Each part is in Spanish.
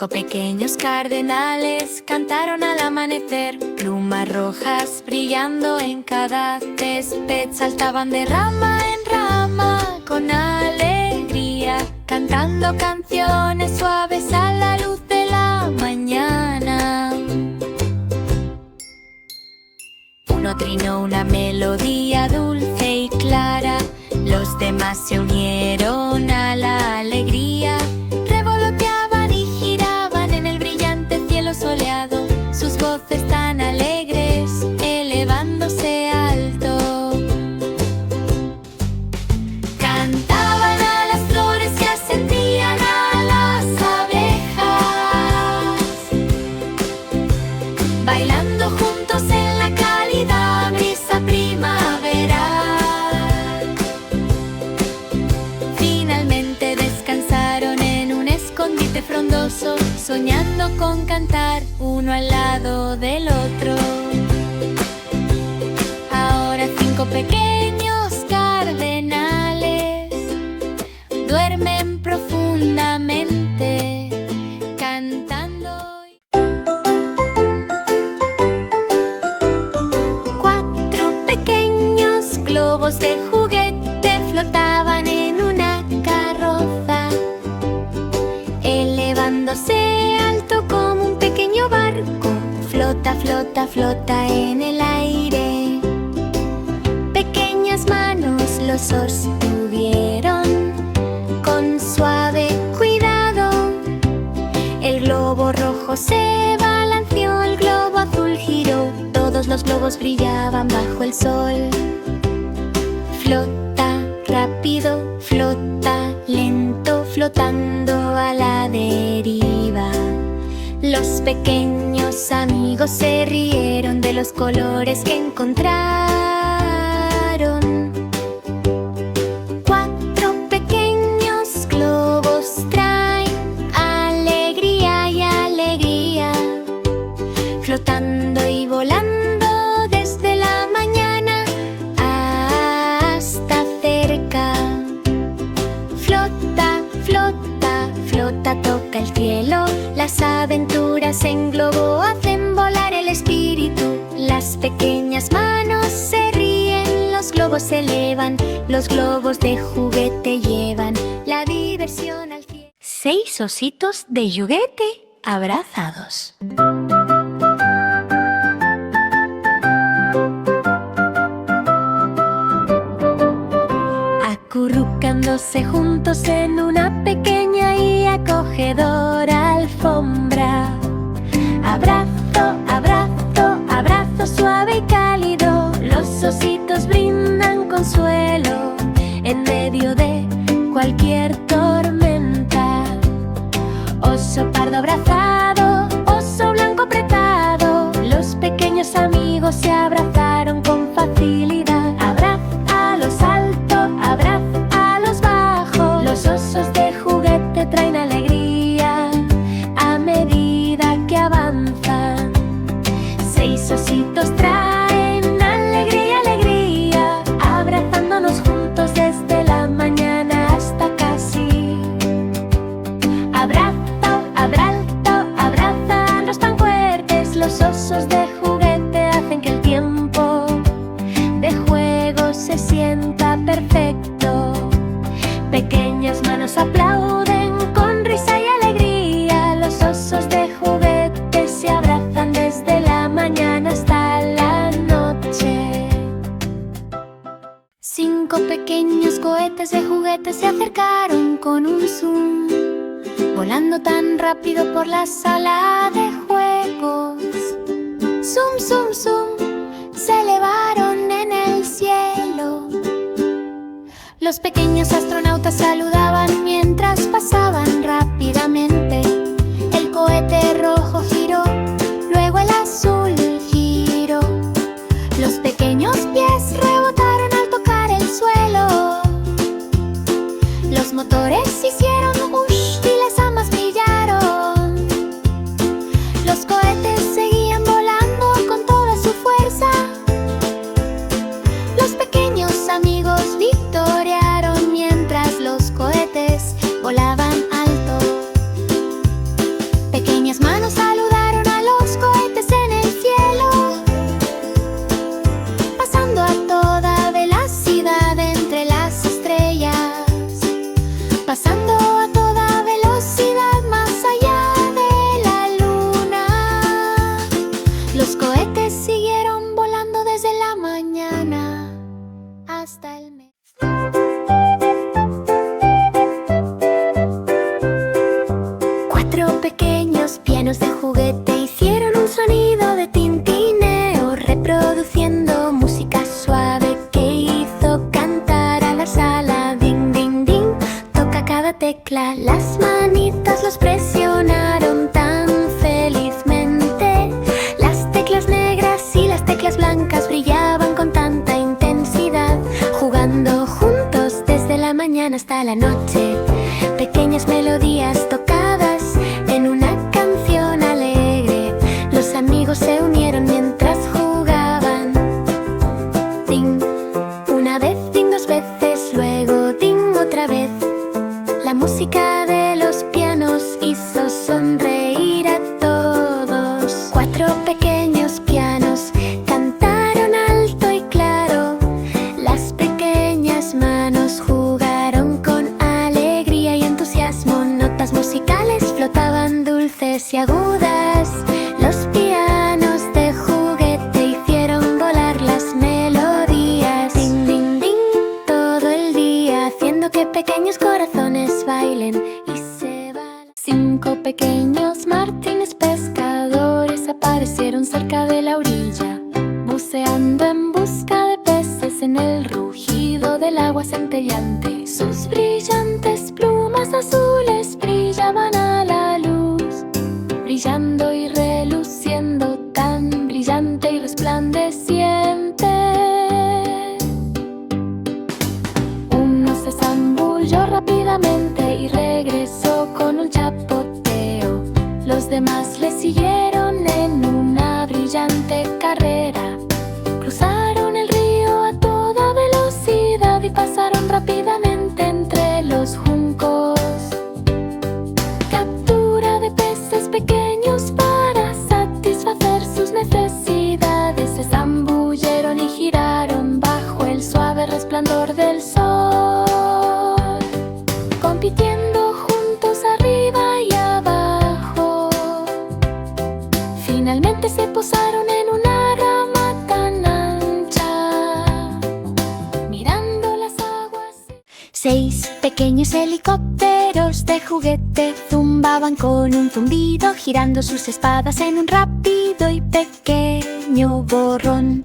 5 pequeños cardenales cantaron al amanecer. Plumas rojas brillando en cada césped, saltaban de rama en rama con alegría, cantando canciones suaves a la luz de la mañana. Uno trinó una melodía dulce y clara, los demás se unieron a la alegría. Revoloteaban y giraban en el brillante cielo soleado, sus voces tan alegres elevándose alto. Cantaban a las flores que ascendían a las abejas, bailando juntos en la cálida brisa primaveral. Finalmente descansaron en un escondite frondoso, soñando con cantar uno al lado del otro. Ahora 5 pequeños cardenales duermen profundamente, cantando. 4 pequeños globos de juguete flotaban en una carroza, elevándose alto como un pequeño barco. Flota, flota, flota en el aire. Pequeñas manos lo sostuvieron con suave cuidado. El globo rojo se balanceó, el globo azul giró. Todos los globos brillaban bajo el sol. Flota rápido, flota lento, flotando a la deriva. Los pequeños amigos se rieron de los colores que encontraron. 4 pequeños globos traen alegría y alegría, flotando y volando desde la mañana hasta cerca. Flota, flota, flota, toca el cielo. Las aventuras en globo hacen volar el espíritu. Las pequeñas manos se ríen, los globos se elevan, los globos de juguete llevan la diversión al cielo. 6 ositos de juguete abrazados. Acurrucándose juntos en una pequeña y acogedora alfombra. Abrazo, abrazo, abrazo suave y cálido. Los ositos brindan consuelo en medio de cualquier tormenta. Oso pardo abrazado, oso blanco apretado. Los pequeños amigos se abrazaron con facilidad. Abraza a los altos, abraza a los bajos. Los osos de juguete traen alegría a medida que avanzan. 6 ositos traen alegría, alegría, abrazándonos juntos desde la mañana hasta casi. Abrazo, abrazo, abrazanos tan fuertes. Los osos de juguete hacen que el tiempo de juego se sienta perfecto. Pequeñas manos aplauden con risa y alegría. Los osos de juguete se abrazan desde la mañana hasta la noche. 5 pequeños cohetes de juguete se acercaron con un zoom, volando tan rápido por la sala de juegos. Zoom, zoom, zoom, se elevaron en el cielo. Los pequeños astronautas saludaban mientras pasaban rápidamente. El cohete rojo giró, luego el azul giró. Los pequeños pies rebotaron al tocar el suelo. Los motores hicieron ush y las amas brillaron. Los cohetes seguían volando con toda su fuerza. Los pequeños amigos victoriaron mientras los cohetes hasta el mes. Cuatro pequeños pianos de juguete hicieron un sonido de tintineo, reproduciendo música suave que hizo cantar a la sala. Ding, ding, ding, toca cada tecla. Las manitas los presionaron tan felizmente. Las teclas negras y las teclas blancas brillaban con tanta intensidad, jugando juntos desde la mañana hasta la noche. Pequeñas melodías tocadas en una canción alegre. Los amigos se unieron mientras jugaban. Ding, una vez, ding dos veces, luego ding otra vez. La música de los pianos hizo sonreír a todos. Cuatro pequeños pianos cantaron alto y claro. Las pequeñas manos jugaron con alegría y entusiasmo. Notas musicales flotaban dulces y agudas. Los pianos de juguete hicieron volar las melodías. Ding, ding, ding, todo el día haciendo que pequeños corazones bailen y se van. Cinco pequeños martines pescadores aparecieron cerca de la orilla, buceando en busca de peces en el rugido del agua centelleante. Sus brillantes plumas azules brillaban a la luz, brillando y reluciendo, tan brillante y resplandeciente. Uno se zambulló rápidamente y regresó con un chapoteo. Los demás le siguieron en una brillante carrera. Cruzaron el río a toda velocidad y pasaron rápidamente entre los juncos. Captura de peces pequeños para satisfacer sus necesidades. Se zambulleron y giraron bajo el suave resplandor del sol, compitiendo juntos arriba y abajo. Finalmente se posaron en una rama tan ancha, mirando las aguas. Seis pequeños helicópteros de juguete zumbaban con un zumbido, girando sus espadas en un rápido y pequeño borrón.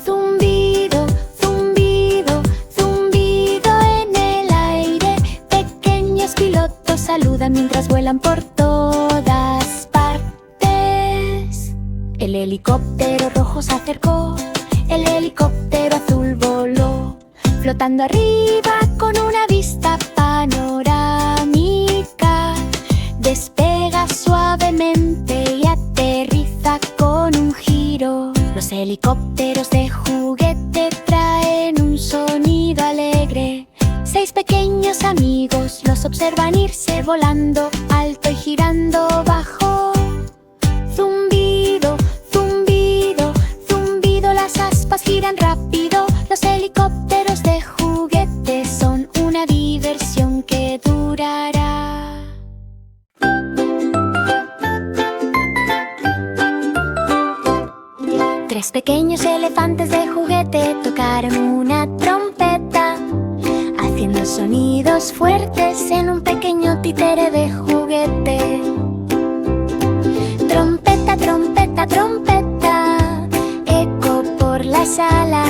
Zumbido, zumbido, zumbido en el aire. Pequeños pilotos saludan mientras vuelan por todas partes. El helicóptero rojo se acercó, el helicóptero azul voló, flotando arriba con una vista panorámica. Despega suavemente y aterriza con un giro. Los helicópteros de juguete traen un sonido alegre. Seis pequeños amigos los observan irse volando alto y girando bajo. Zumbido, zumbido, zumbido, las aspas giran rápido. Los helicópteros de juguete son una diversión que durará. Tres pequeños elefantes de juguete tocaron una trompeta, haciendo sonidos fuertes en un pequeño títere de juguete. Trompeta, trompeta, trompeta, eco por la sala.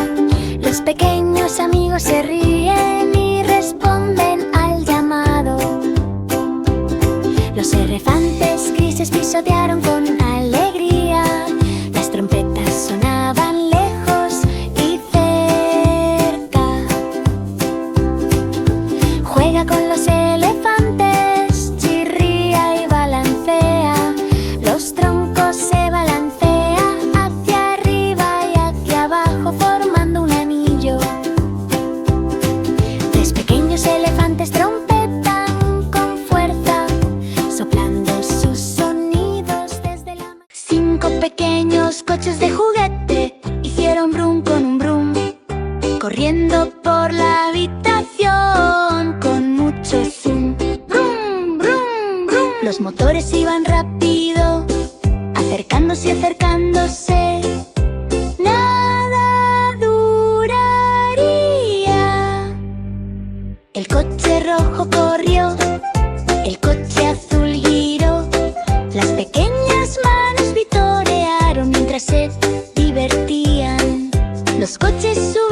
Los pequeños amigos se ríen y responden al llamado. Los elefantes grises pisotearon con alegría. Las trompetas sonaban lejos y cerca. Juega con los elefantes, chirría y balancea. Los troncos se balancea hacia arriba y hacia abajo formando un anillo. Tres pequeños elefantes trompetan con fuerza, soplando sus sonidos desde la... Cinco pequeños coches de juguete hicieron brum con un brum, corriendo por la habitación con mucho zoom. Brum, brum, brum. Los motores iban rápido, acercándose y acercándose. Nada duraría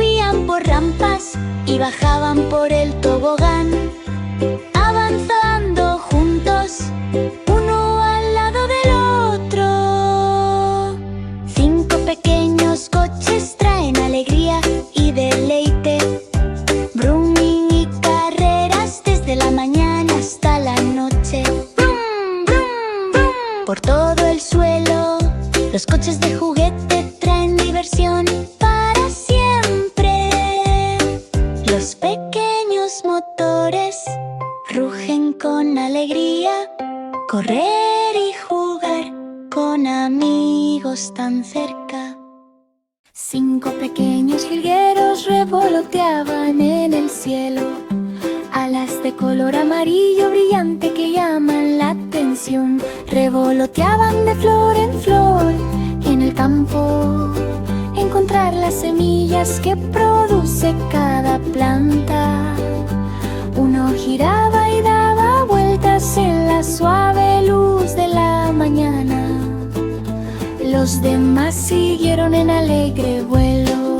subían por rampas y bajaban por el tobogán, avanzando juntos, uno al lado del otro. 5 pequeños coches traen alegría y deleite, brumming y carreras desde la mañana hasta la noche. Brum, brum, brum. Por todo el suelo, los coches de juguete traen diversión para siempre. Los pequeños motores rugen con alegría, correr y jugar con amigos tan cerca. 5 pequeños jilgueros revoloteaban en el cielo, alas de color amarillo brillante que llaman la atención. Revoloteaban de flor en flor y en el campo encontrar las semillas que produce cada planta. Uno giraba y daba vueltas en la suave luz de la mañana. Los demás siguieron en alegre vuelo.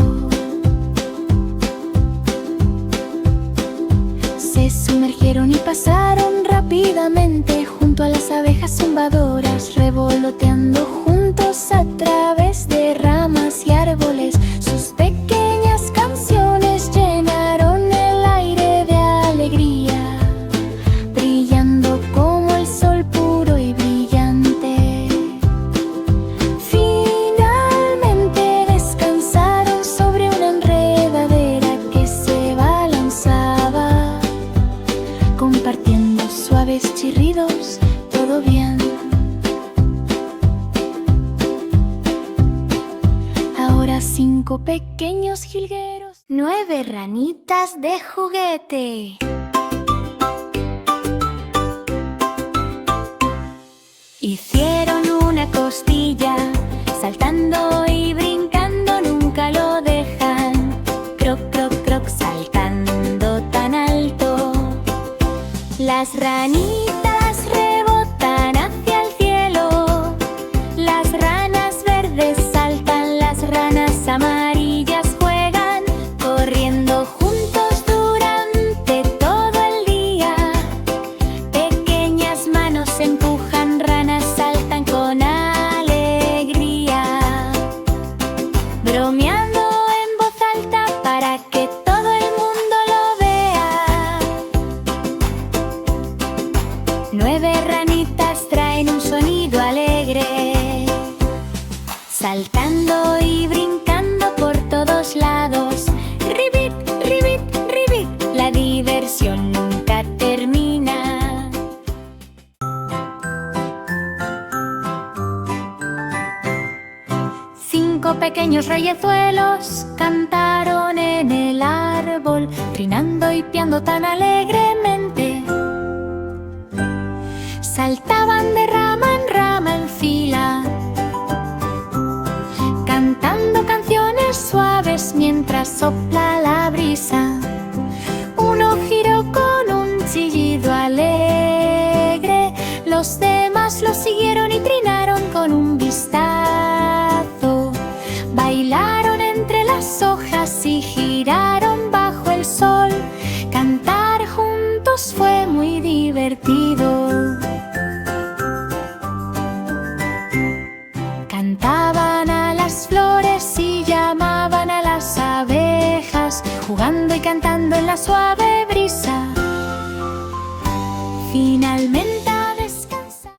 Se sumergieron y pasaron rápidamente junto a las abejas zumbadoras, revoloteando juntos a través de ramas y árboles. Sus pequeñas canciones llenaron el aire de alegría, brillando como el sol puro y brillante. Finalmente descansaron sobre una enredadera que se balanzaba, compartiendo suaves chirridos, todo bien. Ahora 5 pequeños jilgueros, 9 ranitas de juguete. Hicieron una costilla, saltando y brincando, nunca lo dejan. Croc, croc, croc, saltando tan alto. Las ranitas rebotan hacia el cielo, las ranas verdes saltan, las ranas amarillas juegan, corriendo juntos durante todo el día. Pequeñas manos empujan, ranas saltan con alegría, bromeando en voz alta para que todo el mundo lo vea. 9 ranitas traen un sonido alegre, saltando y brincando por todos lados. Ribit, ribit, ribit, la diversión nunca termina. Cinco pequeños reyezuelos cantaron en el árbol, trinando y piando tan alegremente. Saltaban de rama en fila, cantando canciones suaves mientras sopla la brisa. Uno giró con un chillido alegre, los demás lo siguieron y trinaron con un vistazo. Bailaron entre las hojas y giraron bajo el sol. Cantar juntos fue muy divertido. Cantaban a las flores y llamaban a las abejas, jugando y cantando en la suave brisa. Finalmente